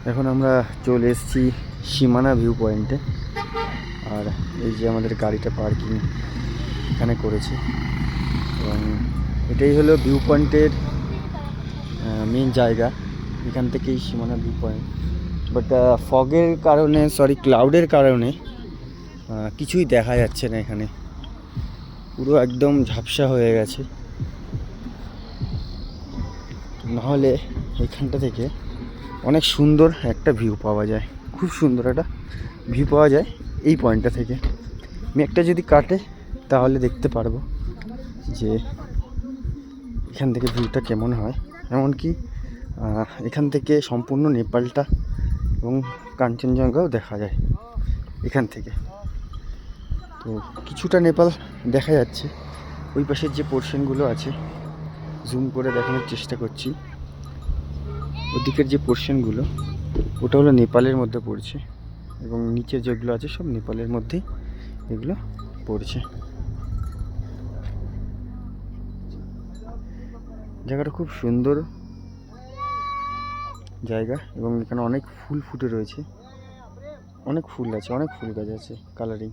এখন আমরা চলে এসেছি সীমানা ভিউ পয়েন্টে। আর এই যে আমাদের গাড়িটা পার্কিং এখানে করেছে, এবং এটাই হলো ভিউ পয়েন্টের মেন জায়গা। এখান থেকেই সীমানা ভিউ পয়েন্ট। বাট ফগের কারণে, ক্লাউডের কারণে কিছুই দেখা যাচ্ছে না। এখানে পুরো একদম ঝাপসা হয়ে গেছে। নাহলে এখানটা থেকে অনেক সুন্দর একটা ভিউ পাওয়া যায়, খুব সুন্দর একটা ভিউ পাওয়া যায় এই পয়েন্টটা থেকে। মেঘটা যদি কাটে তাহলে দেখতে পারবো যে এখান থেকে ভিউটা কেমন হয়। এমনকি এখান থেকে সম্পূর্ণ নেপালটা এবং কাঞ্চনজঙ্ঘাও দেখা যায় এখান থেকে। তো কিছুটা নেপাল দেখা যাচ্ছে। ওই পাশের যে পোর্শনগুলো আছে, জুম করে দেখানোর চেষ্টা করছি। ওদিকের যে পোর্শনগুলো, ওটা হলো নেপালের মধ্যে পড়ছে, এবং নিচের যেগুলো আছে সব নেপালের মধ্যেই এগুলো পড়ছে। জায়গাটা খুব সুন্দর জায়গা, এবং এখানে অনেক ফুল ফুটে রয়েছে, অনেক ফুল আছে, অনেক ফুল গাছ আছে কালারিং।